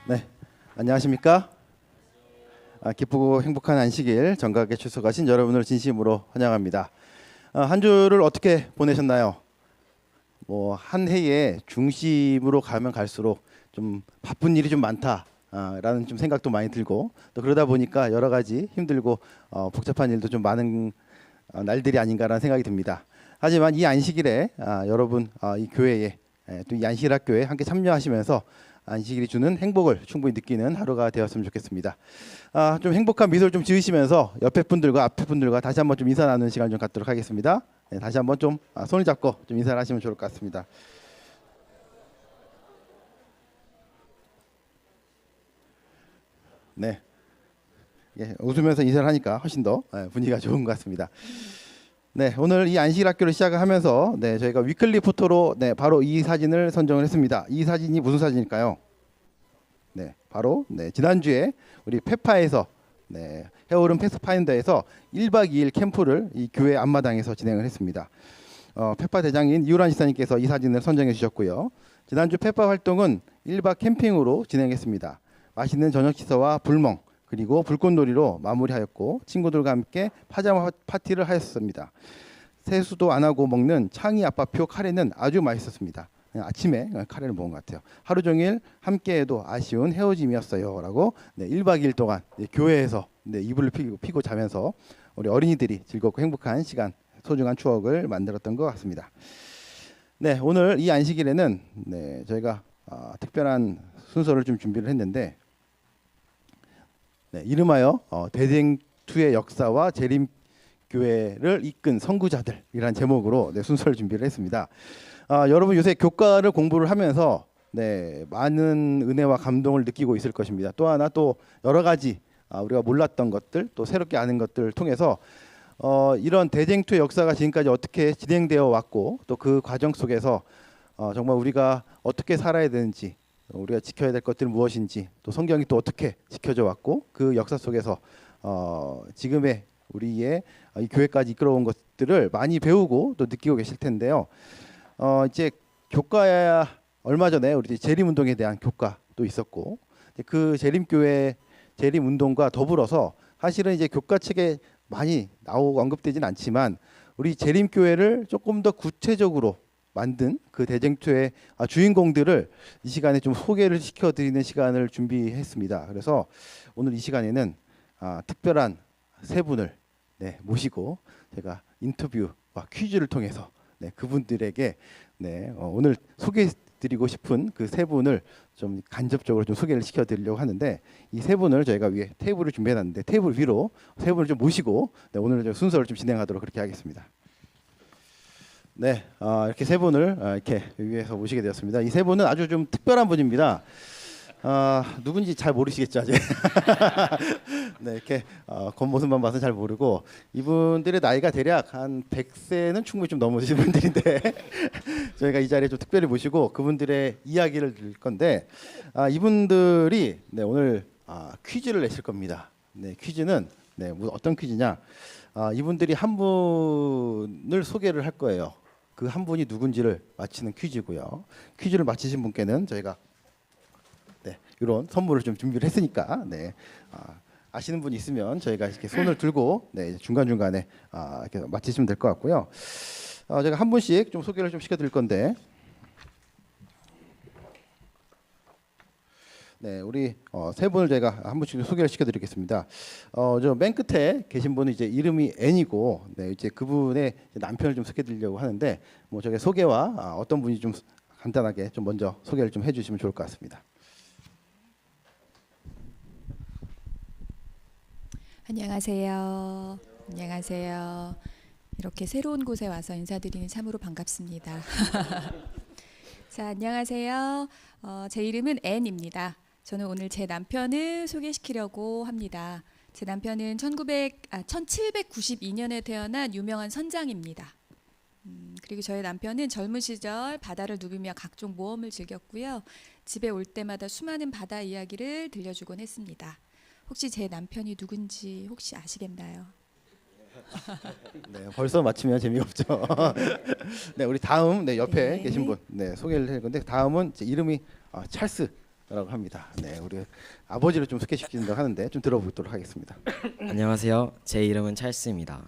네, 안녕하십니까? 기쁘고 행복한 안식일 정각에 출석하신 여러분을 진심으로 환영합니다. 한 주를 어떻게 보내셨나요? 한 해의 중심으로 가면 갈수록 좀 바쁜 일이 좀 많다. 라는 좀 생각도 많이 들고 또 그러다 보니까 여러 가지 힘들고 복잡한 일도 좀 많은 날들이 아닌가라는 생각이 듭니다. 하지만 이 안식일에 여러분 이 교회에 또 이 안식일학교에 함께 참여하시면서 안식일이 주는 행복을 충분히 느끼는 하루가 되었으면 좋겠습니다. 좀 행복한 미소를 좀 지으시면서 옆에 분들과 앞에 분들과 다시 한번 좀 인사 나누는 시간을 좀 갖도록 하겠습니다. 네, 다시 한번 좀 손을 잡고 좀 인사를 하시면 좋을 것 같습니다. 네, 웃으면서 인사를 하니까 훨씬 더 분위기가 좋은 것 같습니다. 네, 오늘 이 안식일 학교를 시작을 하면서 저희가 위클리 포토로 바로 이 사진을 선정을 했습니다. 이 사진이 무슨 사진일까요? 바로 지난주에 우리 페파에서 헤어름 패스파인더에서 1박 2일 캠프를 이 교회 앞마당에서 진행을 했습니다. 페파 대장인 이우란 지사님께서 이 사진을 선정해 주셨고요. 지난주 페파 활동은 1박 캠핑으로 진행했습니다. 맛있는 저녁 식사와 불멍 그리고 불꽃놀이로 마무리하였고 친구들과 함께 파자마 파티를 하였습니다. 세수도 안 하고 먹는 창이 아빠표 카레는 아주 맛있었습니다. 아침에 카레를 먹은 것 같아요. 하루 종일 함께해도 아쉬운 헤어짐이었어요 라고 1박 2일 동안 교회에서 이불을 피고 자면서 우리 어린이들이 즐겁고 행복한 시간 소중한 추억을 만들었던 것 같습니다. 오늘 이 안식일에는 저희가 특별한 순서를 좀 준비를 했는데 이름하여 대쟁투의 역사와 재림교회를 이끈 선구자들이라는 제목으로 순서를 준비를 했습니다. 여러분 요새 교과를 공부를 하면서 많은 은혜와 감동을 느끼고 있을 것입니다. 또 하나 또 여러 가지 우리가 몰랐던 것들 또 새롭게 아는 것들을 통해서 이런 대쟁투의 역사가 지금까지 어떻게 진행되어 왔고 또 그 과정 속에서 정말 우리가 어떻게 살아야 되는지 우리가 지켜야 될 것들은 무엇인지 또 성경이 또 어떻게 지켜져 왔고 그 역사 속에서 지금의 우리의 이 교회까지 이끌어온 것들을 많이 배우고 또 느끼고 계실 텐데요. 이제 교과야 얼마 전에 우리 재림운동에 대한 교과도 있었고 그 재림교회 재림운동과 더불어서 사실은 이제 교과책에 많이 나오고 언급되진 않지만 우리 재림교회를 조금 더 구체적으로 만든 그 대쟁투의 주인공들을 이 시간에 좀 소개를 시켜드리는 시간을 준비했습니다. 그래서 오늘 이 시간에는 특별한 세 분을 모시고 제가 인터뷰와 퀴즈를 통해서 그분들에게 오늘 소개해드리고 싶은 그 세 분을 좀 간접적으로 좀 소개를 시켜드리려고 하는데 이 세 분을 저희가 위에 테이블을 준비해놨는데 테이블 위로 세 분을 좀 모시고 오늘 좀 순서를 좀 진행하도록 그렇게 하겠습니다. 이렇게 세 분을 이렇게 위에서 모시게 되었습니다. 이 세 분은 아주 좀 특별한 분입니다. 누군지 잘 모르시겠죠 아직. 이렇게 겉모습만 봐서 잘 모르고 이분들의 나이가 대략 한 100세는 충분히 좀 넘으신 분들인데 저희가 이 자리에 좀 특별히 모시고 그분들의 이야기를 들을 건데 이분들이 오늘 퀴즈를 내실 겁니다. 퀴즈는 어떤 퀴즈냐? 이분들이 한 분을 소개를 할 거예요. 그 한 분이 누군지를 맞히는 퀴즈고요. 퀴즈를 맞히신 분께는 저희가 이런 선물을 좀 준비를 했으니까 아시는 분이 있으면 저희가 이렇게 손을 들고 중간 중간에 이렇게 맞히시면 될 것 같고요. 제가 한 분씩 좀 소개를 좀 시켜드릴 건데, 우리 세 분을 제가 한 분씩 소개를 시켜드리겠습니다. 저 맨 끝에 계신 분은 이제 이름이 N이고, 이제 그분의 남편을 좀 소개드리려고 하는데, 저게 소개와 어떤 분이 좀 간단하게 좀 먼저 소개를 좀 해주시면 좋을 것 같습니다. 안녕하세요. 안녕하세요. 이렇게 새로운 곳에 와서 인사드리니 참으로 반갑습니다. 자, 안녕하세요. 제 이름은 N입니다. 저는 오늘 제 남편을 소개시키려고 합니다. 제 남편은 1792년에 태어난 유명한 선장입니다. 그리고 저희 남편은 젊은 시절 바다를 누비며 각종 모험을 즐겼고요. 집에 올 때마다 수많은 바다 이야기를 들려주곤 했습니다. 혹시 제 남편이 누군지 혹시 아시겠나요? 벌써 맞히면 재미가 없죠. 우리 다음 옆에 계신 분 소개를 할 건데 다음은 이름이 찰스 합니다. 네, 우리 아버지를 좀 소개시킨다고 하는데 좀 들어보도록 하겠습니다. 안녕하세요. 제 이름은 찰스입니다.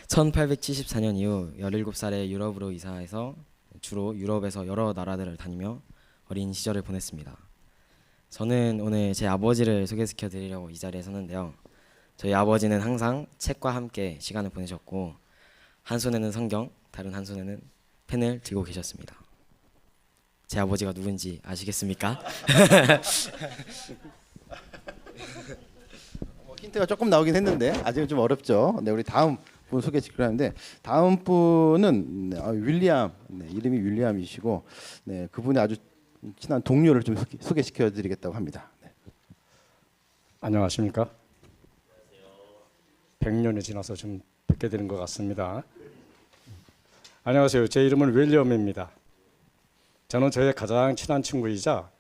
1874년 이후 17살에 유럽으로 이사해서 주로 유럽에서 여러 나라들을 다니며 어린 시절을 보냈습니다. 저는 오늘 제 아버지를 소개시켜 드리려고 이 자리에 섰는데요. 저희 아버지는 항상 책과 함께 시간을 보내셨고 한 손에는 성경, 다른 한 손에는 펜을 들고 계셨습니다. 제 아버지가 누군지 아시겠습니까? 힌트가 조금 나오긴 했는데 아직은 좀 어렵죠. 네, 우리 다음 분 소개시키려 하는데 다음 분은 윌리엄, 이름이 윌리엄이시고 그분이 아주 친한 동료를 좀 소개시켜드리겠다고 합니다. 안녕하십니까? 100년이 지나서 좀 뵙게 되는 것 같습니다. 안녕하세요. 제 이름은 윌리엄입니다. 저는 저의 가장 친한 친구이자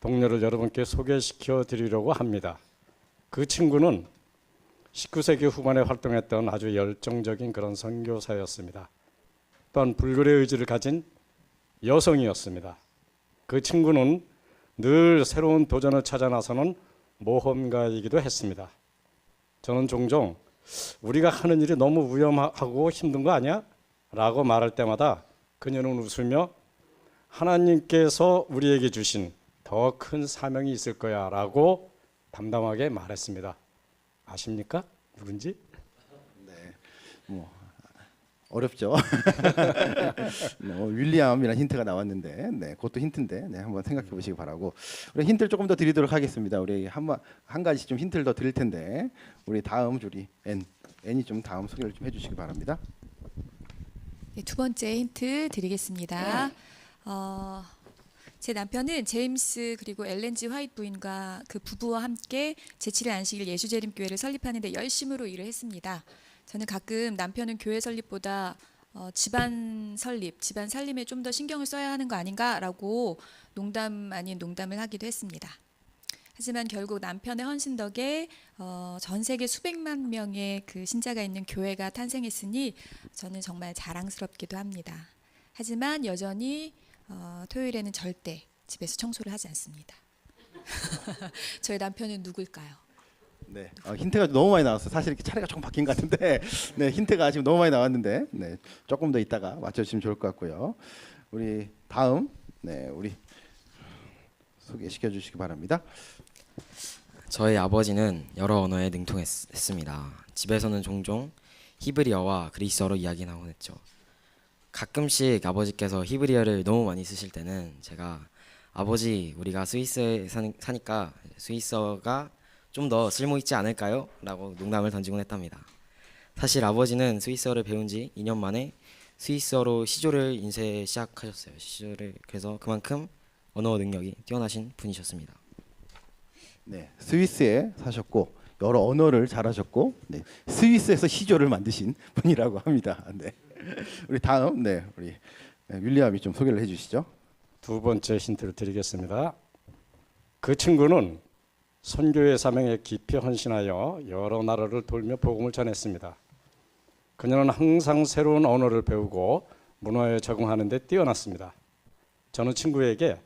동료를 여러분께 소개시켜 드리려고 합니다. 그 친구는 19세기 후반에 활동했던 아주 열정적인 그런 선교사였습니다. 또한 불굴의 의지를 가진 여성이었습니다. 그 친구는 늘 새로운 도전을 찾아 나서는 모험가이기도 했습니다. 저는 종종 우리가 하는 일이 너무 위험하고 힘든 거 아니야? 라고 말할 때마다 그녀는 웃으며 하나님께서 우리에게 주신 더 큰 사명이 있을 거야 라고 담담하게 말했습니다. 아십니까? 누군지? 어렵죠. 윌리엄이라는 힌트가 나왔는데, 그것도 힌트인데, 한번 생각해 보시기 바라고. 우리 힌트를 조금 더 드리도록 하겠습니다. 우리 한 가지 좀 힌트를 더 드릴 텐데, 우리 다음 줄이 N이 좀 다음 소개를 좀 해주시기 바랍니다. 네, 두 번째 힌트 드리겠습니다. 제 남편은 제임스 그리고 엘렌지 화이트 부인과 그 부부와 함께 제7일 안식일 예수재림교회를 설립하는 데 열심으로 일을 했습니다. 저는 가끔 남편은 교회 설립보다 집안 설립, 집안 살림에 좀 더 신경을 써야 하는 거 아닌가라고 농담 아닌 농담을 하기도 했습니다. 하지만 결국 남편의 헌신 덕에 전 세계 수백만 명의 그 신자가 있는 교회가 탄생했으니 저는 정말 자랑스럽기도 합니다. 하지만 여전히 토요일에는 절대 집에서 청소를 하지 않습니다. 저희 남편은 누굴까요? 네, 힌트가 너무 많이 나왔어요. 사실 이렇게 차례가 조금 바뀐 것 같은데, 힌트가 지금 너무 많이 나왔는데, 조금 더 있다가 맞춰주시면 좋을 것 같고요. 우리 다음, 우리 소개시켜 주시기 바랍니다. 저희 아버지는 여러 언어에 능통했습니다. 집에서는 종종 히브리어와 그리스어로 이야기하곤 했죠. 가끔씩 아버지께서 히브리어를 너무 많이 쓰실 때는 제가 아버지 우리가 스위스에 사니까 스위스어가 좀 더 쓸모 있지 않을까요? 라고 농담을 던지곤 했답니다. 사실 아버지는 스위스어를 배운 지 2년 만에 스위스어로 시조를 인쇄 시작하셨어요. 그래서 그만큼 언어 능력이 뛰어나신 분이셨습니다. 네, 스위스에 사셨고 여러 언어를 잘하셨고 스위스에서 시조를 만드신 분이라고 합니다. 우리 다음 우리 윌리엄이 좀 소개를 해주시죠. 두 번째 힌트를 드리겠습니다. 그 친구는 선교의 사명에 깊이 헌신하여 여러 나라를 돌며 복음을 전했습니다. 그녀는 항상 새로운 언어를 배우고 문화에 적응하는 데 뛰어났습니다. 저는 친구에게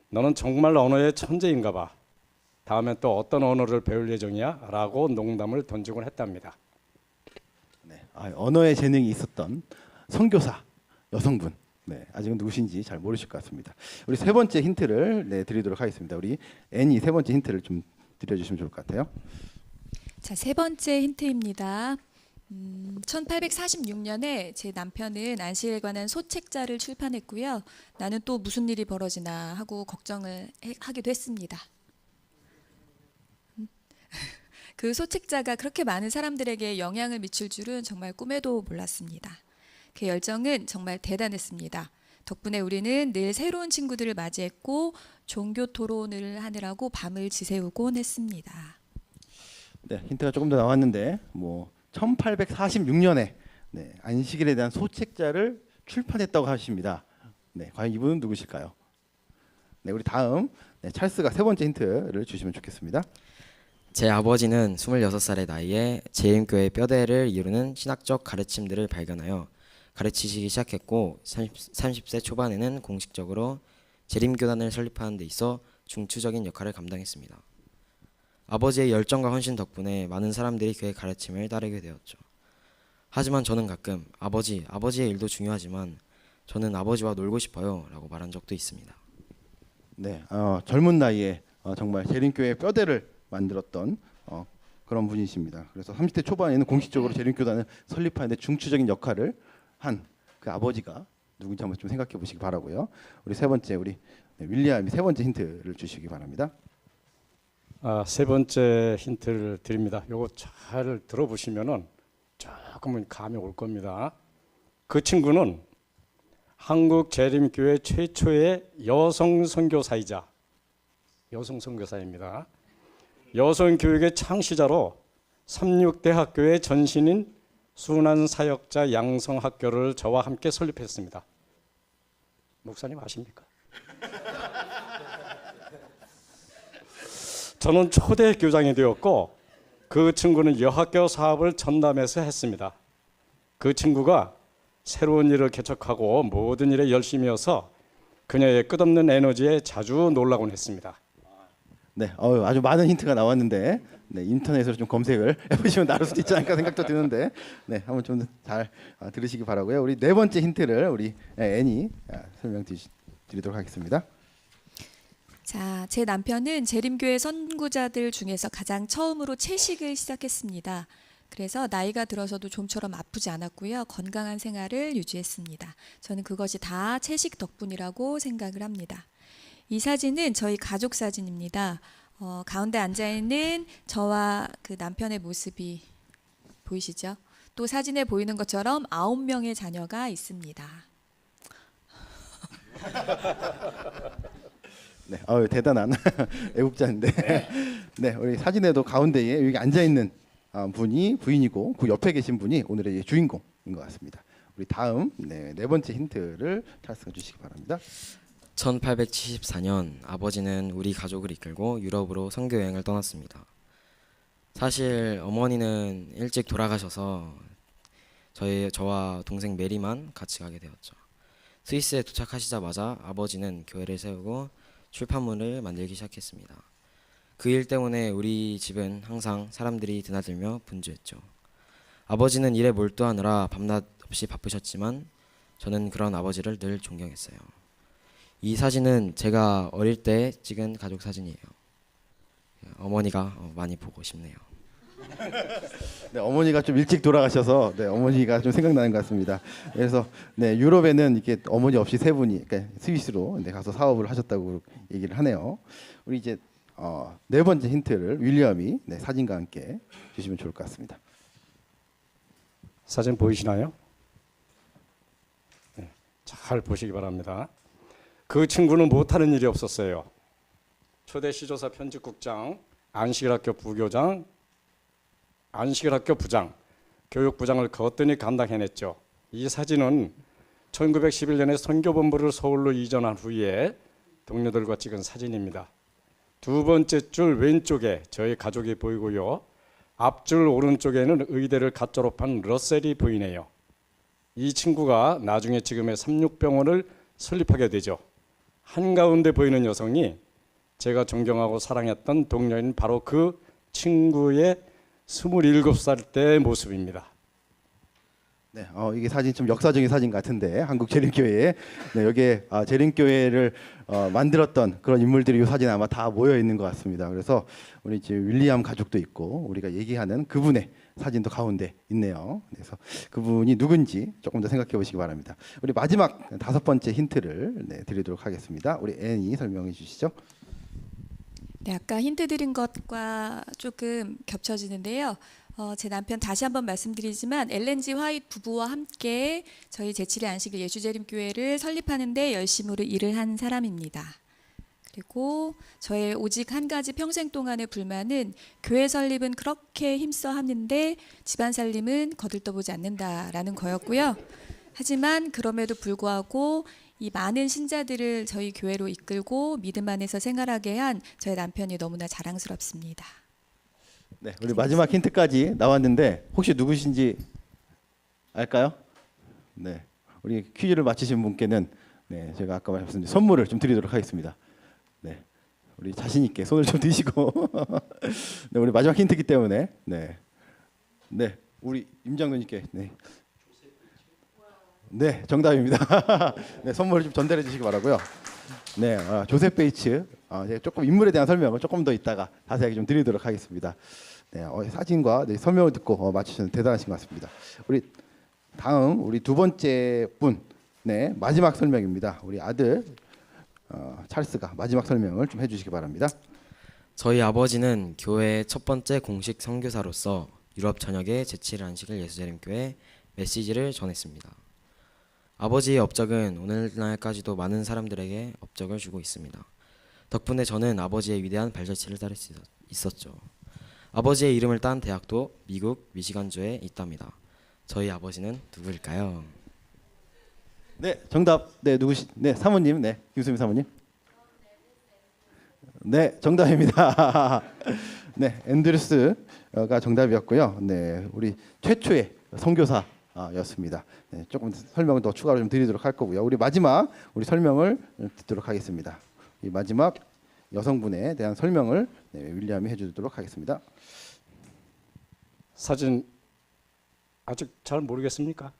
너는 정말 언어의 천재인가 봐. 다음에 또 어떤 언어를 배울 예정이야? 라고 농담을 던지곤 했답니다. 언어의 재능이 있었던 선교사 여성분. 아직은 누구신지 잘 모르실 것 같습니다. 우리 세 번째 힌트를 드리도록 하겠습니다. 우리 N이 세 번째 힌트를 좀 드려주시면 좋을 것 같아요. 자, 세 번째 힌트입니다. 1846년에 제 남편은 안식일에 관한 소책자를 출판했고요. 나는 또 무슨 일이 벌어지나 하고 걱정을 하기도 했습니다. 그 소책자가 그렇게 많은 사람들에게 영향을 미칠 줄은 정말 꿈에도 몰랐습니다. 그 열정은 정말 대단했습니다. 덕분에 우리는 늘 새로운 친구들을 맞이했고 종교 토론을 하느라고 밤을 지새우곤 했습니다. 힌트가 조금 더 나왔는데 1846년에 안식일에 대한 소책자를 출판했다고 하십니다. 과연 이분은 누구실까요? 우리 다음 찰스가 세 번째 힌트를 주시면 좋겠습니다. 제 아버지는 26살의 나이에 재림교회 뼈대를 이루는 신학적 가르침들을 발견하여 가르치시기 시작했고 30세 초반에는 공식적으로 재림교단을 설립하는 데 있어 중추적인 역할을 감당했습니다. 아버지의 열정과 헌신 덕분에 많은 사람들이 그의 가르침을 따르게 되었죠. 하지만 저는 가끔 아버지의 일도 중요하지만 저는 아버지와 놀고 싶어요 라고 말한 적도 있습니다. 네, 젊은 나이에 정말 재림교회 뼈대를 만들었던 그런 분이십니다. 그래서 30대 초반에는 공식적으로 재림교단을 설립하는 데 중추적인 역할을 한 그 아버지가 누군지 한번 좀 생각해 보시기 바라고요. 우리 세 번째 윌리엄이 세 번째 힌트를 주시기 바랍니다. 세 번째 힌트를 드립니다. 요거 잘 들어보시면은 조금은 감이 올 겁니다. 그 친구는 한국 재림교회 최초의 여성 선교사입니다. 여성 교육의 창시자로 삼육대학교의 전신인 순환사역자 양성학교를 저와 함께 설립했습니다. 목사님 아십니까? 저는 초대 교장이 되었고 그 친구는 여학교 사업을 전담해서 했습니다. 그 친구가 새로운 일을 개척하고 모든 일에 열심히여서 그녀의 끝없는 에너지에 자주 놀라곤 했습니다. 네, 아주 많은 힌트가 나왔는데 네, 인터넷으로 좀 검색을 해보시면 나올 수도 있지 않을까 생각도 드는데 네, 한번 좀 잘 들으시기 바라고요. 우리 네 번째 힌트를 우리 애니 설명드리도록 하겠습니다. 자, 제 남편은 재림교회 선구자들 중에서 가장 처음으로 채식을 시작했습니다. 그래서 나이가 들어서도 좀처럼 아프지 않았고요. 건강한 생활을 유지했습니다. 저는 그것이 다 채식 덕분이라고 생각을 합니다. 이 사진은 저희 가족 사진입니다. 가운데 앉아있는 저와 그 남편의 모습이 보이시죠? 또 사진에 보이는 것처럼 9명의 자녀가 있습니다. 네, 대단한 애국자인데 네, 우리 사진에도 가운데에 여기 앉아있는 분이 부인이고 그 옆에 계신 분이 오늘의 주인공인 것 같습니다. 우리 다음 네 번째 힌트를 찰스가 주시기 바랍니다. 1874년 아버지는 우리 가족을 이끌고 유럽으로 선교 여행을 떠났습니다. 사실 어머니는 일찍 돌아가셔서 저와 동생 메리만 같이 가게 되었죠. 스위스에 도착하시자마자 아버지는 교회를 세우고 출판물을 만들기 시작했습니다. 그 일 때문에 우리 집은 항상 사람들이 드나들며 분주했죠. 아버지는 일에 몰두하느라 밤낮 없이 바쁘셨지만 저는 그런 아버지를 늘 존경했어요. 이 사진은 제가 어릴 때 찍은 가족 사진이에요. 어머니가 많이 보고 싶네요. 네, 어머니가 좀 일찍 돌아가셔서 네, 어머니가 좀 생각나는 것 같습니다. 그래서 네, 유럽에는 이렇게 어머니 없이 세 분이 그러니까 스위스로 네, 가서 사업을 하셨다고 얘기를 하네요. 우리 이제 네 번째 힌트를 윌리엄이 네, 사진과 함께 주시면 좋을 것 같습니다. 사진 보이시나요? 네, 잘 보시기 바랍니다. 그 친구는 못하는 일이 없었어요. 초대 시조사 편집국장, 안식일학교 부교장, 안식일학교 부장, 교육부장을 거뜬히 감당해냈죠. 이 사진은 1911년에 선교본부를 서울로 이전한 후에 동료들과 찍은 사진입니다. 두 번째 줄 왼쪽에 저희 가족이 보이고요. 앞줄 오른쪽에는 의대를 갓 졸업한 러셀이 보이네요. 이 친구가 나중에 지금의 삼육병원을 설립하게 되죠. 한가운데 보이는 여성이 제가 존경하고 사랑했던 동료인 바로 그 친구의 27살 때의 모습입니다. 네, 이게 사진 좀 역사적인 사진 같은데 한국 재림교회에 네, 여기에 재림교회를 만들었던 그런 인물들이 이 사진에 아마 다 모여 있는 것 같습니다. 그래서 우리 지금 윌리엄 가족도 있고 우리가 얘기하는 그분의 사진도 가운데 있네요. 그래서 그분이 누군지 조금 더 생각해 보시기 바랍니다. 우리 마지막 다섯 번째 힌트를 네, 드리도록 하겠습니다. 우리 앤이 설명해 주시죠. 네, 아까 힌트 드린 것과 조금 겹쳐지는데요. 제 남편 다시 한번 말씀드리지만 엘렌지 화이트 부부와 함께 저희 제7의 안식일 예수재림교회를 설립하는 데 열심으로 일을 한 사람입니다. 그리고 저의 오직 한 가지 평생 동안의 불만은 교회 설립은 그렇게 힘써 하는데 집안 살림은 거들떠보지 않는다라는 거였고요. 하지만 그럼에도 불구하고 이 많은 신자들을 저희 교회로 이끌고 믿음 안에서 생활하게 한 저희 남편이 너무나 자랑스럽습니다. 네, 우리 마지막 힌트까지 나왔는데 혹시 누구신지 알까요? 네, 우리 퀴즈를 맞히신 분께는 네, 제가 아까 말씀드린 선물을 좀 드리도록 하겠습니다. 네, 우리 자신 있게 손을 좀 드시고, 네, 우리 마지막 힌트이기 때문에, 네, 우리 임 장관님께, 네, 정답입니다. 네, 선물을 좀 전달해 주시기 바라고요. 네, 조셉 베이츠, 제가 조금 인물에 대한 설명을 조금 더 이따가 자세하게 좀 드리도록 하겠습니다. 네, 사진과 설명을 듣고 맞추셔서 대단하신 것 같습니다. 우리 다음 우리 두 번째 분, 네, 마지막 설명입니다. 우리 아들 찰스가 마지막 설명을 좀 해주시기 바랍니다. 저희 아버지는 교회의 첫 번째 공식 선교사로서 유럽 전역의 제7 안식일 예수재림교회 메시지를 전했습니다. 아버지의 업적은 오늘날까지도 많은 사람들에게 업적을 주고 있습니다. 덕분에 저는 아버지의 위대한 발자취를 따를 수 있었죠. 아버지의 이름을 딴 대학도 미국 미시간주에 있답니다. 저희 아버지는 누구일까요? 네, 정답. 네, 누구시? 네, 사모님. 네, 김수미 사모님. 네, 정답입니다. 네, 앤드루스가 정답이었고요. 네, 우리 최초의 선교사였습니다. 네, 조금 설명을 더 추가로 좀 드리도록 할 거고요. 우리 마지막 우리 설명을 듣도록 하겠습니다. 이 마지막 여성분에 대한 설명을 윌리엄이 해주도록 하겠습니다. 사진 아직 잘 모르겠습니까?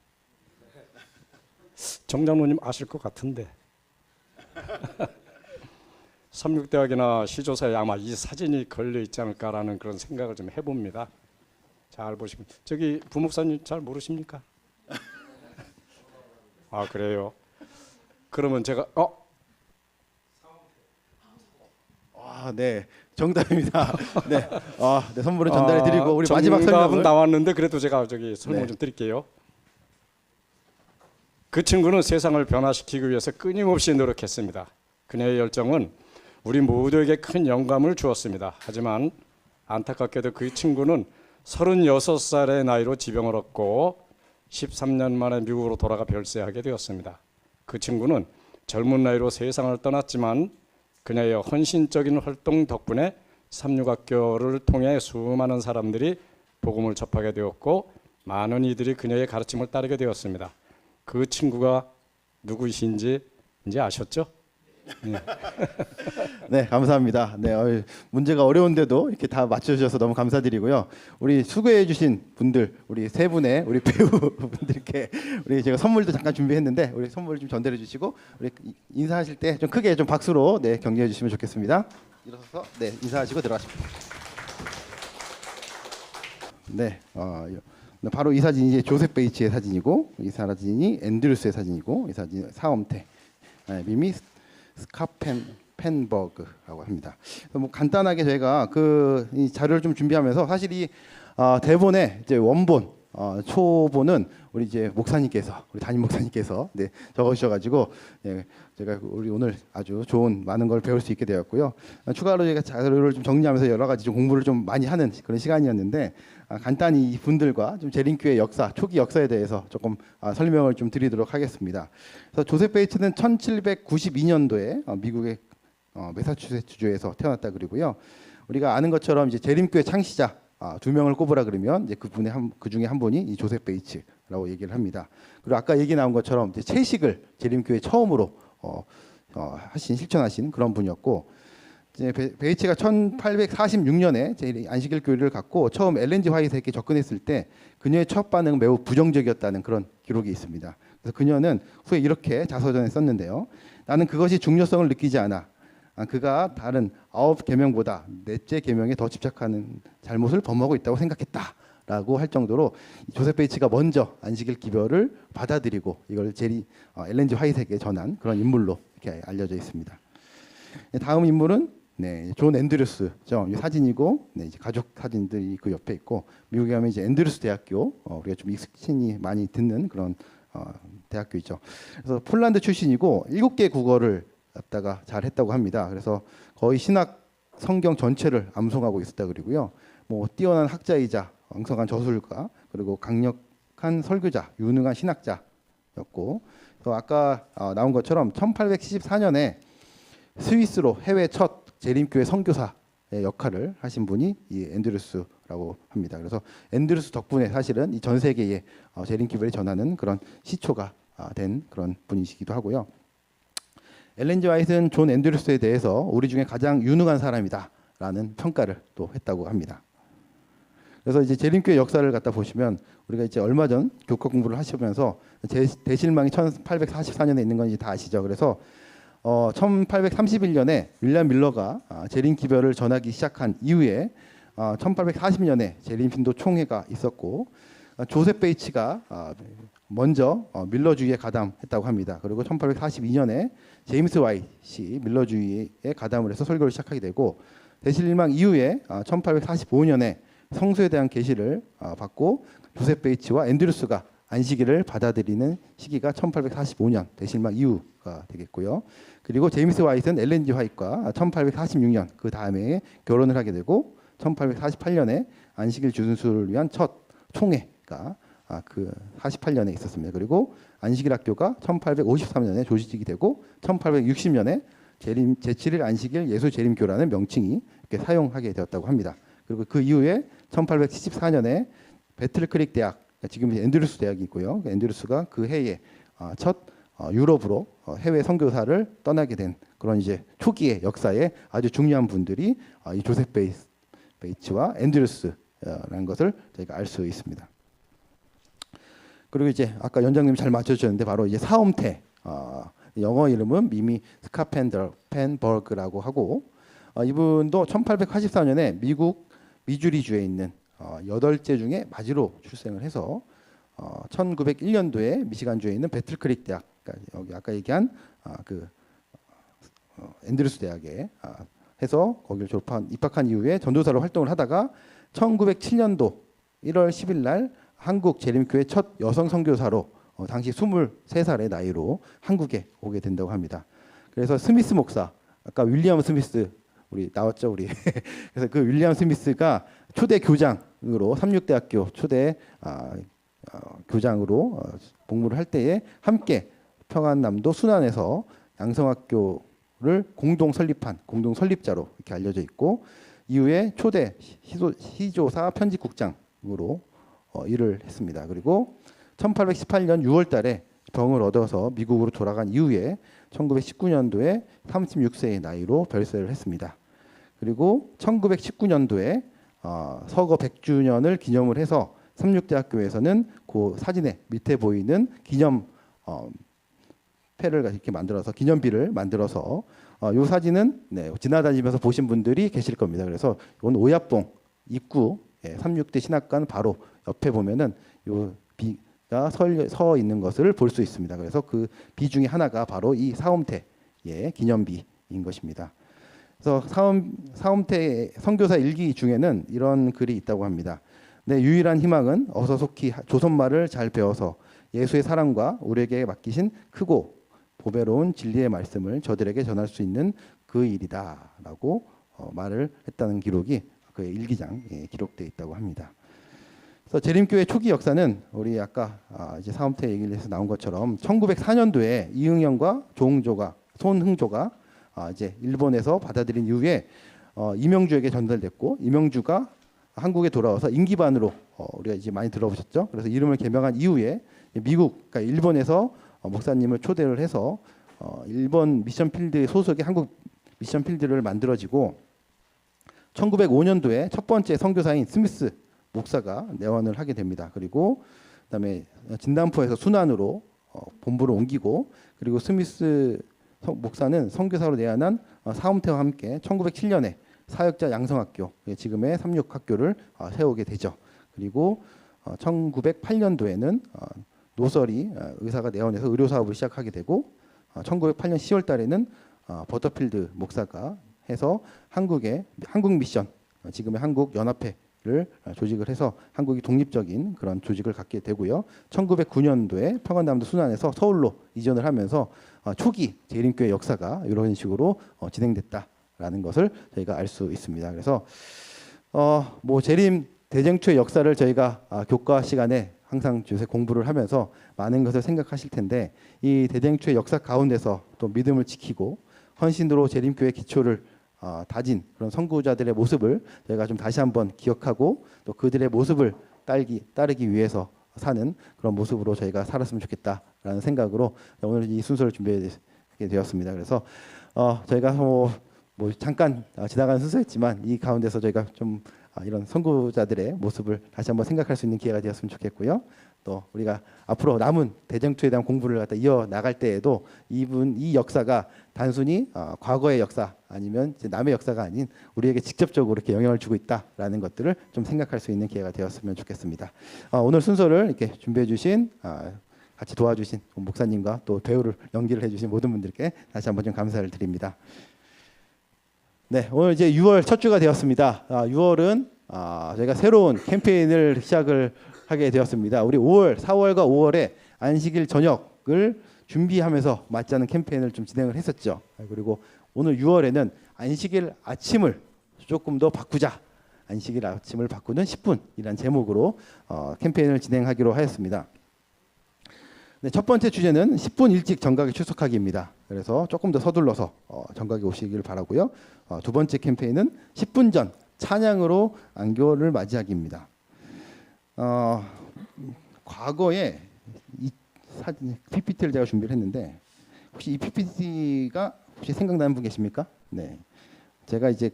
정 장로님 아실 것 같은데. 삼육대학이나 시조사에 아마 이 사진이 걸려 있지 않을까라는 그런 생각을 좀 해봅니다. 잘 보시면 저기 부목사님 잘 모르십니까? 아 그래요? 그러면 제가 네, 정답입니다. 네, 네, 선물은 전달해드리고 우리 마지막 정답은 설명을 나왔는데 그래도 제가 저기 설명 좀 드릴게요. 그 친구는 세상을 변화시키기 위해서 끊임없이 노력했습니다. 그녀의 열정은 우리 모두에게 큰 영감을 주었습니다. 하지만 안타깝게도 그 친구는 36살의 나이로 지병을 얻고 13년 만에 미국으로 돌아가 별세하게 되었습니다. 그 친구는 젊은 나이로 세상을 떠났지만 그녀의 헌신적인 활동 덕분에 삼육학교를 통해 수많은 사람들이 복음을 접하게 되었고 많은 이들이 그녀의 가르침을 따르게 되었습니다. 그 친구가 누구이신지 이제 아셨죠? 네. 네, 감사합니다. 네, 문제가 어려운데도 이렇게 다 맞춰주셔서 너무 감사드리고요. 우리 수고해주신 분들, 우리 세 분의 우리 배우분들께 우리 제가 선물도 잠깐 준비했는데 우리 선물 좀 전달해주시고 우리 인사하실 때 좀 크게 좀 박수로 격려해주시면 좋겠습니다. 일어서서 인사하시고 들어가십시오. 네, 바로 이 사진이 이제 조셉 베이츠의 사진이고 이 사진이 앤드루스의 사진이고 이 사진 사엄태, 미미 스카펜버그라고 합니다. 뭐 간단하게 저희가 이 자료를 좀 준비하면서 사실 이 대본의 이제 원본 초본은 우리 이제 목사님께서 우리 담임 목사님께서 적어주셔가지고 제가 우리 오늘 아주 좋은 많은 걸 배울 수 있게 되었고요. 추가로 제가 자료를 좀 정리하면서 여러 가지 좀 공부를 좀 많이 하는 그런 시간이었는데 간단히 이 분들과 좀 재림교회 역사 초기 역사에 대해서 조금 설명을 좀 드리도록 하겠습니다. 그래서 조셉 베이츠는 1792년도에 미국의 매사추세츠주에서 태어났다 그러고요. 우리가 아는 것처럼 이제 재림교회 창시자 두 명을 꼽으라 그러면 이제 그 중에 한 분이 이 조셉 베이츠라고 얘기를 합니다. 그리고 아까 얘기 나온 것처럼 이제 채식을 재림교회 처음으로 실천하신 그런 분이었고, 이제 베이츠가 1846년에 안식일 교회를 갖고 처음 엘렌지 화이트에게 접근했을 때 그녀의 첫 반응은 매우 부정적이었다는 그런 기록이 있습니다. 그래서 그녀는 후에 이렇게 자서전에 썼는데요. 나는 그것이 중요성을 느끼지 않아. 그가 다른 9계명보다 넷째 계명에 더 집착하는 잘못을 범하고 있다고 생각했다라고 할 정도로 조셉 베이츠가 먼저 안식일 기별을 받아들이고 이걸 엘렌지 화이트에게 전한 그런 인물로 이렇게 알려져 있습니다. 다음 인물은 존 앤드루스죠. 이 사진이고 이제 가족 사진들이 그 옆에 있고 미국에 가면 이제 앤드루스 대학교 우리가 좀 익숙히 많이 듣는 그런 대학교이죠. 그래서 폴란드 출신이고 7개 국어를 갖다가 잘 했다고 합니다. 그래서 거의 신학 성경 전체를 암송하고 있었다 그러고요. 뭐 뛰어난 학자이자 왕성한 저술가 그리고 강력한 설교자, 유능한 신학자였고, 또 아까 나온 것처럼 1874년에 스위스로 해외 첫 재림교회 선교사의 역할을 하신 분이 이 앤드루스라고 합니다. 그래서 앤드루스 덕분에 사실은 이 전 세계에 재림교회를 전하는 그런 시초가 된 그런 분이시기도 하고요. 엘렌 G 화이트는 존 앤드루스에 대해서 우리 중에 가장 유능한 사람이다라는 평가를 또 했다고 합니다. 그래서 이제 재림교회 역사를 갖다 보시면 우리가 이제 얼마 전 교과 공부를 하시면서 대실망이 1844년에 있는 건 이제 다 아시죠. 그래서 1831년에 윌리엄 밀러가 재림 기별을 전하기 시작한 이후에 1840년에 재림 신도 총회가 있었고 조셉 베이츠가 먼저 밀러주의에 가담했다고 합니다. 그리고 1842년에 제임스 와이시 밀러주의에 가담을 해서 설교를 시작하게 되고 대실망 이후에 1845년에 성수에 대한 계시를 받고 조셉 베이츠와 앤드루스가 안식일을 받아들이는 시기가 1845년 대실망 이후가 되겠고요. 그리고 제임스 와이트는 엘렌 G 화이트와 1846년 그 다음에 결혼을 하게 되고 1848년에 안식일 준수를 위한 첫 총회가 그 48년에 있었습니다. 그리고 안식일 학교가 1853년에 조직이 되고 1860년에 제7일 안식일 예수 재림교라는 명칭이 이렇게 사용하게 되었다고 합니다. 그리고 그 이후에 1874년에 배틀크릭 대학, 지금 앤드루스 대학이 있고요. 앤드루스가 그 해에 첫 유럽으로 해외 선교사를 떠나게 된 그런 이제 초기의 역사에 아주 중요한 분들이 이 조셉 베이츠와 앤드루스라는 것을 저희가 알 수 있습니다. 그리고 이제 아까 연장님이 잘 맞춰주셨는데 바로 이제 사홈태, 영어 이름은 미미 스카펜버그라고 하고 이분도 1884년에 미국 미주리주에 있는 8째 중에 마지로 출생을 해서 1901년도에 미시간주에 있는 배틀크릭 대학, 그러니까 여기 아까 얘기한 앤드루스 대학에 해서 거기를 입학한 이후에 전도사로 활동을 하다가 1907년도 1월 10일 날 한국 재림교회 첫 여성 선교사로 당시 23살의 나이로 한국에 오게 된다고 합니다. 그래서 스미스 목사, 아까 윌리엄 스미스 우리 나왔죠, 우리. 그래서 그 윌리엄 스미스가 초대 교장으로 삼육대학교 초대 교장으로 복무를 할 때에 함께 평안남도 순안에서 양성학교를 공동 설립자로 이렇게 알려져 있고 이후에 초대 시조사 편집국장으로 일을 했습니다. 그리고 1818년 6월달에 병을 얻어서 미국으로 돌아간 이후에 1919년도에 36세의 나이로 별세를 했습니다. 그리고 1919년도에 서거 100주년을 기념을 해서 삼육대학교에서는 그 사진에 밑에 보이는 기념 패를 이렇게 만들어서 기념비를 만들어서 이 사진은 지나다니면서 보신 분들이 계실 겁니다. 그래서 이건 오얏봉 입구 삼육대 신학관 바로 옆에 보면은 요 비가 서 있는 것을 볼 수 있습니다. 그래서 그 비 중에 하나가 바로 이 사홈태의 기념비인 것입니다. 그래서 사홈태 선교사 일기 중에는 이런 글이 있다고 합니다. 내 유일한 희망은 어서 속히 조선말을 잘 배워서 예수의 사랑과 우리에게 맡기신 크고 보배로운 진리의 말씀을 저들에게 전할 수 있는 그 일이다라고 말을 했다는 기록이 그의 일기장에 기록되어 있다고 합니다. 그래서 재림교회 초기 역사는 우리 아까 이제 사홈태 얘기를 해서 나온 것처럼 1904년도에 이응영과 손흥조가 이제 일본에서 받아들인 이후에 이명주에게 전달됐고 이명주가 한국에 돌아와서 임기반으로 우리가 이제 많이 들어보셨죠. 그래서 이름을 개명한 이후에 미국, 그러니까 일본에서 목사님을 초대를 해서 일본 미션필드 소속의 한국 미션필드를 만들어지고 1905년도에 첫 번째 선교사인 스미스 목사가 내원을 하게 됩니다. 그리고 그다음에 진단포에서 순안으로 본부를 옮기고 그리고 스미스 목사는 선교사로 내한한 사홈태와 함께 1907년에 사역자 양성학교, 지금의 삼육학교를 세우게 되죠. 그리고 1908년도에는 노설이 의사가 내원해서 의료 사업을 시작하게 되고 1908년 10월 달에는 버터필드 목사가 해서 한국 미션, 지금의 한국 연합회를 조직을 해서 한국이 독립적인 그런 조직을 갖게 되고요. 1909년도에 평안남도 순안에서 서울로 이전을 하면서 초기 재림교회 역사가 이런 식으로 진행됐다라는 것을 저희가 알 수 있습니다. 그래서 뭐 재림 대쟁초의 역사를 저희가 교과 시간에 항상 요새 공부를 하면서 많은 것을 생각하실 텐데 이 대쟁초의 역사 가운데서 또 믿음을 지키고 헌신으로 재림교회 기초를 다진 그런 선구자들의 모습을 저희가 좀 다시 한번 기억하고 또 그들의 모습을 따르기 위해서 사는 그런 모습으로 저희가 살았으면 좋겠다라는 생각으로 오늘 이 순서를 준비해 되었습니다. 그래서 저희가 뭐 잠깐 지나가는 순서였지만 이 가운데서 저희가 좀 이런 선구자들의 모습을 다시 한번 생각할 수 있는 기회가 되었으면 좋겠고요. 또 우리가 앞으로 남은 대쟁투에 대한 공부를 갖다 이어 나갈 때에도 이 역사가 단순히 과거의 역사 아니면 이제 남의 역사가 아닌 우리에게 직접적으로 이렇게 영향을 주고 있다라는 것들을 좀 생각할 수 있는 기회가 되었으면 좋겠습니다. 오늘 순서를 이렇게 준비해 주신 같이 도와주신 목사님과 또 배우를 연기를 해주신 모든 분들께 다시 한번 좀 감사를 드립니다. 네, 오늘 이제 6월 첫 주가 되었습니다. 6월은 저희가 새로운 캠페인을 시작을 하게 되었습니다. 우리 4월과 5월에 안식일 저녁을 준비하면서 맞지 않은 캠페인을 좀 진행을 했었죠. 그리고 오늘 6월에는 안식일 아침을 조금 더 바꾸자. 안식일 아침을 바꾸는 10분이라는 제목으로 캠페인을 진행하기로 하였습니다. 네, 첫 번째 주제는 10분 일찍 정각에 출석하기입니다. 그래서 조금 더 서둘러서 정각에 오시길 바라고요. 두 번째 캠페인은 10분 전 찬양으로 안교를 맞이하기입니다. 과거에 이 사진 PPT를 제가 준비를 했는데 혹시 이 PPT가 혹시 생각나는 분 계십니까? 네, 제가 이제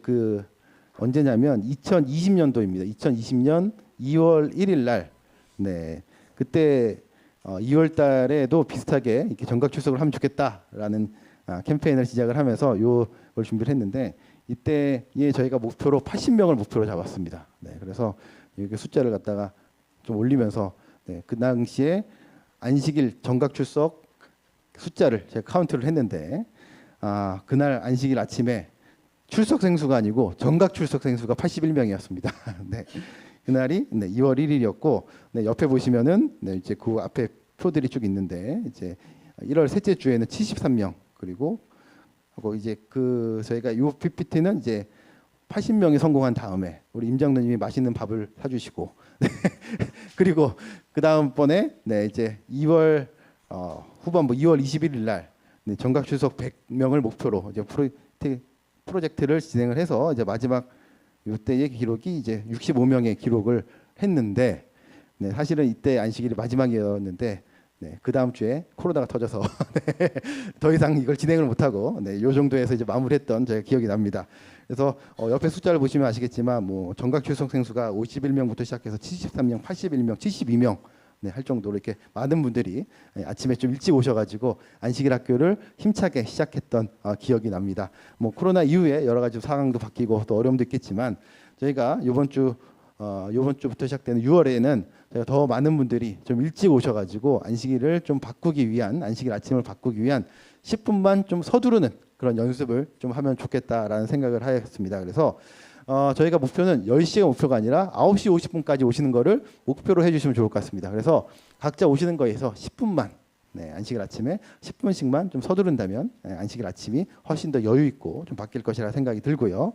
언제냐면 2020년도입니다. 2020년 2월 1일 날, 네, 그때 2월 달에도 비슷하게 이렇게 정각 출석을 하면 좋겠다라는 캠페인을 시작을 하면서 요걸 준비를 했는데 이때에 저희가 목표로 80명을 목표로 잡았습니다. 네, 그래서 이렇게 숫자를 갖다가 좀 올리면서 그 당시에 안식일 정각 출석 숫자를 제가 카운트를 했는데 그날 안식일 아침에 출석 생수가 아니고 정각 출석 생수가 81명이었습니다. 네. 그날이 2월 1일이었고 옆에 보시면은 이제 그 앞에 표들이 쭉 있는데 이제 1월 셋째 주에는 73명 그리고 이제 저희가 이 PPT는 이제 80명이 성공한 다음에 우리 임장로님이 맛있는 밥을 사주시고 그리고 그 다음번에 이제 2월 후반부 2월 21일 날 정각 출석 100명을 목표로 이제 프로젝트를 진행을 해서 이제 마지막 이때의 기록이 이제 65명의 기록을 했는데 사실은 이때 안식일이 마지막이었는데 그 다음 주에 코로나가 터져서 더 이상 이걸 진행을 못하고 요 정도에서 이제 마무리했던 제가 기억이 납니다. 그래서 옆에 숫자를 보시면 아시겠지만 뭐 정각 출석 생수가 51명부터 시작해서 73명, 81명, 72명 할 정도로 이렇게 많은 분들이 아침에 좀 일찍 오셔가지고 안식일 학교를 힘차게 시작했던 기억이 납니다. 뭐 코로나 이후에 여러 가지 상황도 바뀌고 또 어려움도 있겠지만 저희가 이번 주부터 시작되는 6월에는 저희가 더 많은 분들이 좀 일찍 오셔가지고 안식일을 좀 바꾸기 위한 안식일 아침을 바꾸기 위한 10분만 좀 서두르는 그런 연습을 좀 하면 좋겠다라는 생각을 하였습니다. 그래서 저희가 목표는 10시가 목표가 아니라 9시 50분까지 오시는 거를 목표로 해주시면 좋을 것 같습니다. 그래서 각자 오시는 거에서 10분만 안식일 아침에 10분씩만 좀 서두른다면 안식일 아침이 훨씬 더 여유 있고 좀 바뀔 것이라 생각이 들고요.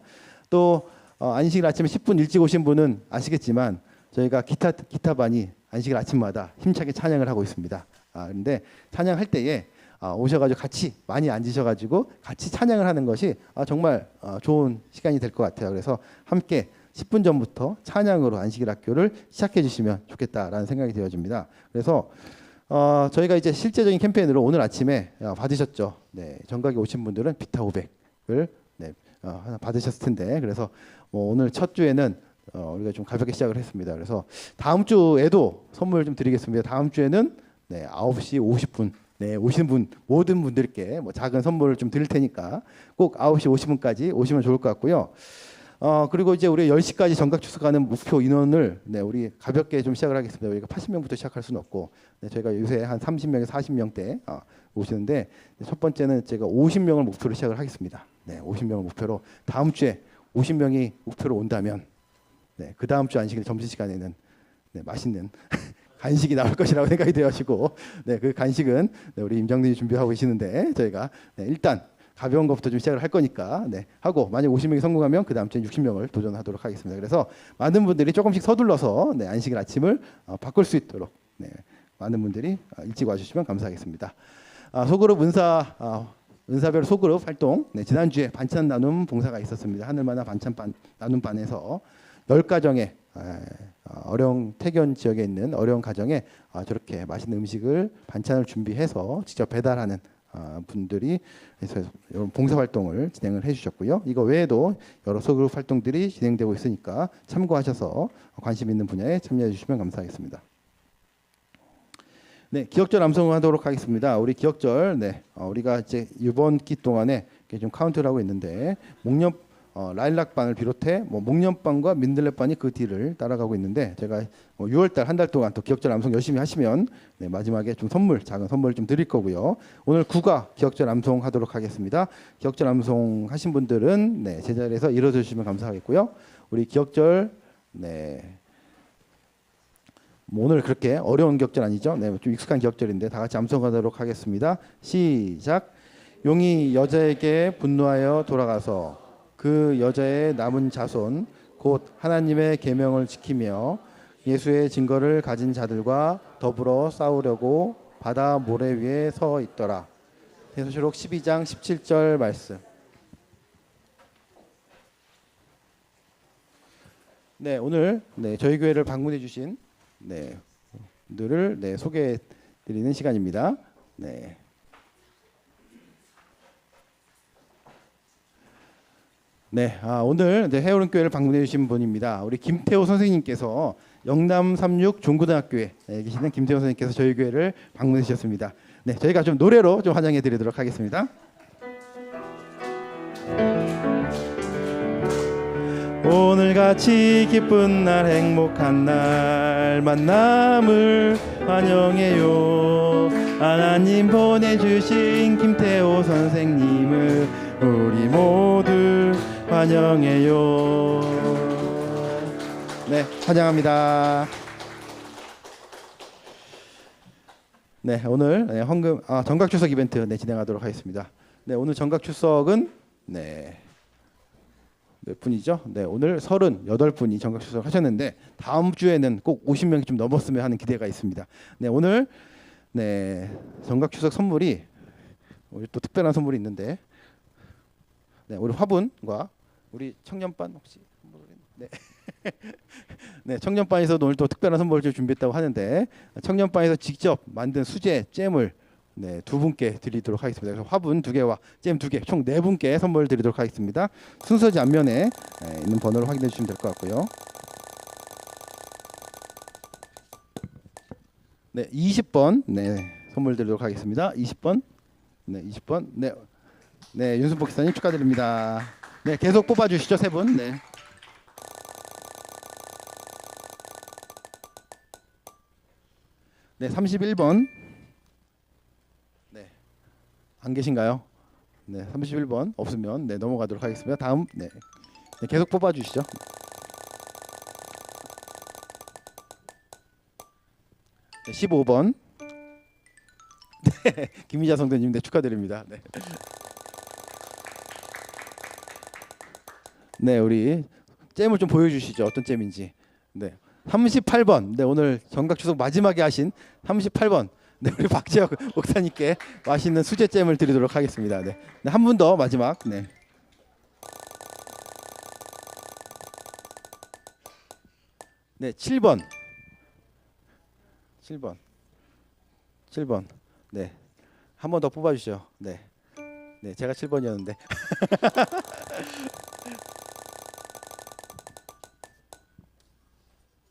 또 안식일 아침에 10분 일찍 오신 분은 아시겠지만 저희가 기타반이 안식일 아침마다 힘차게 찬양을 하고 있습니다. 그런데 찬양할 때에 오셔가지고 같이 많이 앉으셔가지고 같이 찬양을 하는 것이 정말 좋은 시간이 될 것 같아요. 그래서 함께 10분 전부터 찬양으로 안식일 학교를 시작해 주시면 좋겠다라는 생각이 되어집니다. 그래서 저희가 이제 실제적인 캠페인으로 오늘 아침에 받으셨죠. 정각에 오신 분들은 비타 500을 하나 받으셨을 텐데 그래서 오늘 첫 주에는 우리가 좀 가볍게 시작을 했습니다. 그래서 다음 주에도 선물 좀 드리겠습니다. 다음 주에는 9시 50분 오시는 분 모든 분들께 뭐 작은 선물을 좀 드릴 테니까 꼭 9시 50분까지 오시면 좋을 것 같고요. 그리고 이제 우리 10시까지 정각 출석하는 목표 인원을 우리 가볍게 좀 시작을 하겠습니다. 우리가 80명부터 시작할 수는 없고 저희가 요새 한 30명에서 40명대 오시는데 첫 번째는 제가 50명을 목표로 시작을 하겠습니다. 50명을 목표로 다음 주에 50명이 목표로 온다면 그 다음 주 안식일 점심시간에는 맛있는 간식이 나올 것이라고 생각이 되어지고 그 간식은 우리 임장님이 준비하고 계시는데 저희가 일단 가벼운 것부터 좀 시작을 할 거니까 하고 만약 50명이 성공하면 그 다음 주에 60명을 도전하도록 하겠습니다. 그래서 많은 분들이 조금씩 서둘러서 안식일 아침을 바꿀 수 있도록 많은 분들이 일찍 와주시면 감사하겠습니다. 소그룹 은사별 소그룹 활동 지난주에 반찬 나눔 봉사가 있었습니다. 하늘만화 반찬 나눔반에서 10가정에 어려운 태견 지역에 있는 어려운 가정에 저렇게 맛있는 음식을 반찬을 준비해서 직접 배달하는 분들이 해서 이런 봉사 활동을 진행을 해주셨고요. 이거 외에도 여러 소그룹 활동들이 진행되고 있으니까 참고하셔서 관심 있는 분야에 참여해 주시면 감사하겠습니다. 네, 기억절 암송하도록 하겠습니다. 우리 기억절, 우리가 이제 이번 기 동안에 이렇게 좀 카운트를 하고 있는데 라일락반을 비롯해 목련반과 민들레반이 그 뒤를 따라가고 있는데 제가 6월달 한 달 동안 또 기억절 암송 열심히 하시면 마지막에 좀 작은 선물 좀 드릴 거고요. 오늘 국가 기억절 암송하도록 하겠습니다. 기억절 암송 하신 분들은 제자리에서 일어서 주시면 감사하겠고요. 우리 기억절 오늘 그렇게 어려운 기억절 아니죠? 좀 익숙한 기억절인데 다 같이 암송하도록 하겠습니다. 시작. 용이 여자에게 분노하여 돌아가서 그 여자의 남은 자손 곧 하나님의 계명을 지키며 예수의 증거를 가진 자들과 더불어 싸우려고 바다 모래 위에 서 있더라. 계시록 12장 17절 말씀. 오늘 저희 교회를 방문해 주신 분들을 소개해 드리는 시간입니다. 오늘 해오른 교회를 방문해 주신 분입니다. 우리 김태호 선생님께서 영남 36 종고등학교에 계시는 김태호 선생님께서 저희 교회를 방문해 주셨습니다. 저희가 좀 노래로 좀 환영해 드리도록 하겠습니다. 오늘같이 기쁜 날 행복한 날 만남을 환영해요. 하나님 보내주신 김태호 선생님을 우리 모두 환영해요. 환영합니다. 오늘 헌금 정각 추석 이벤트 진행하도록 하겠습니다. 오늘 정각 추석은 몇 분이죠? 오늘 38분이 정각 추석 하셨는데 다음 주에는 꼭 50명이 좀 넘었으면 하는 기대가 있습니다. 오늘 정각 추석 선물이 우리 또 특별한 선물이 있는데 우리 화분과 우리 청년반 혹시 청년반에서도 오늘 또 특별한 선물을 좀 준비했다고 하는데 청년반에서 직접 만든 수제 잼을 두 분께 드리도록 하겠습니다. 그래서 화분 2개와 잼 2개 총 4분께 선물 드리도록 하겠습니다. 순서지 앞면에 있는 번호를 확인해 주시면 될 것 같고요. 20번 선물 드리도록 하겠습니다. 20번 20번 윤순복 기사님 축하드립니다. 계속 뽑아주시죠. 3분. 31번 안 계신가요? 31번 없으면 넘어가도록 하겠습니다. 다음 계속 뽑아주시죠. 15번 김미자 성도님 축하드립니다. 우리 잼을 좀 보여주시죠. 어떤 잼인지. 38번 오늘 정각 추석 마지막에 하신 38번 우리 박재혁 목사님께 맛있는 수제 잼을 드리도록 하겠습니다. 한 분 더 마지막 7번 7번 한 번 더 뽑아주시죠. 제가 7번이었는데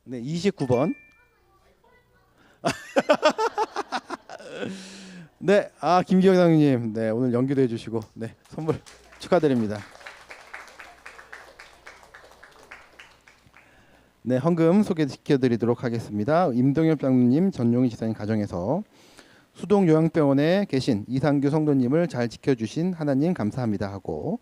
29번 김기영 장님 오늘 연기도 해주시고 선물 축하드립니다. 헌금 소개시켜드리도록 하겠습니다. 임동엽 장로님, 전용희 지사님 가정에서 수동 요양병원에 계신 이상규 성도님을 잘 지켜주신 하나님 감사합니다 하고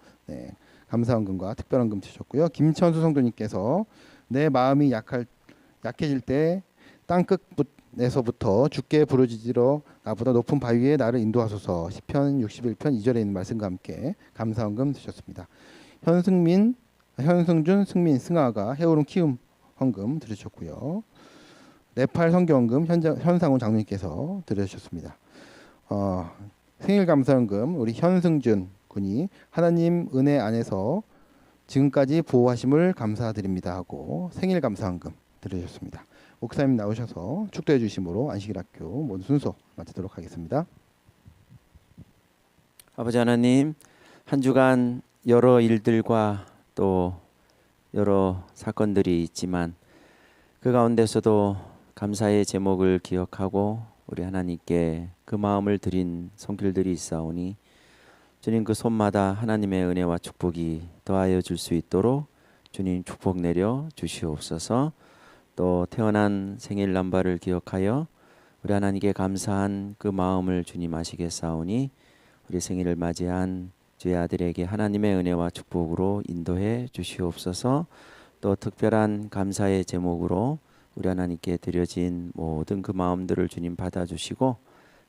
감사헌금과 특별헌금 주셨고요. 김천수 성도님께서 내 마음이 약해질 때 땅끝에서부터 주께 부르짖으러 나보다 높은 바위에 나를 인도하소서. 시편 61편 2절에 있는 말씀과 함께 감사헌금 드셨습니다. 현승준, 승민, 승아가 해오른 키움 헌금 들으셨고요. 네팔 성경헌금 현상훈 장로님께서 들으셨습니다. 생일 감사헌금 우리 현승준 군이 하나님 은혜 안에서 지금까지 보호하심을 감사드립니다 하고 생일 감사헌금 들으셨습니다. 목사님 나오셔서 축도해 주심으로 안식일학교 모든 순서 마치도록 하겠습니다. 아버지 하나님, 한 주간 여러 일들과 또 여러 사건들이 있지만 그 가운데서도 감사의 제목을 기억하고 우리 하나님께 그 마음을 드린 손길들이 있사오니 주님 그 손마다 하나님의 은혜와 축복이 더하여 줄 수 있도록 주님 축복 내려 주시옵소서. 또 태어난 생일 남바를 기억하여 우리 하나님께 감사한 그 마음을 주님 아시겠사오니 우리 생일을 맞이한 주의 아들에게 하나님의 은혜와 축복으로 인도해 주시옵소서. 또 특별한 감사의 제목으로 우리 하나님께 드려진 모든 그 마음들을 주님 받아주시고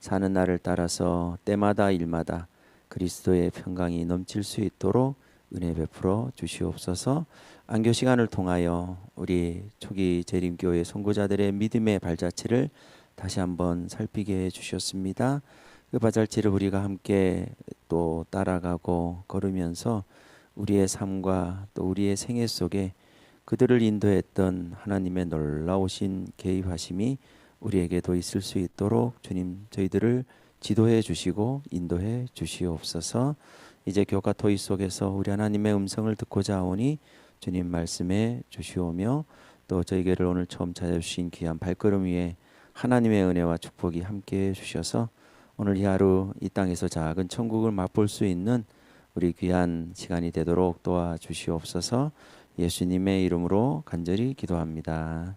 사는 날을 따라서 때마다 일마다 그리스도의 평강이 넘칠 수 있도록 은혜 베풀어 주시옵소서. 안교 시간을 통하여 우리 초기 재림교회 선구자들의 믿음의 발자취를 다시 한번 살피게 해 주셨습니다. 그 발자취를 우리가 함께 또 따라가고 걸으면서 우리의 삶과 또 우리의 생애 속에 그들을 인도했던 하나님의 놀라우신 개입하심이 우리에게도 있을 수 있도록 주님 저희들을 지도해 주시고 인도해 주시옵소서. 이제 교과 토의 속에서 우리 하나님의 음성을 듣고자 하오니 주님 말씀해 주시오며 또 저희에게를 오늘 처음 찾아주신 귀한 발걸음 위에 하나님의 은혜와 축복이 함께해 주셔서 오늘 이 하루 이 땅에서 작은 천국을 맛볼 수 있는 우리 귀한 시간이 되도록 도와주시옵소서. 예수님의 이름으로 간절히 기도합니다.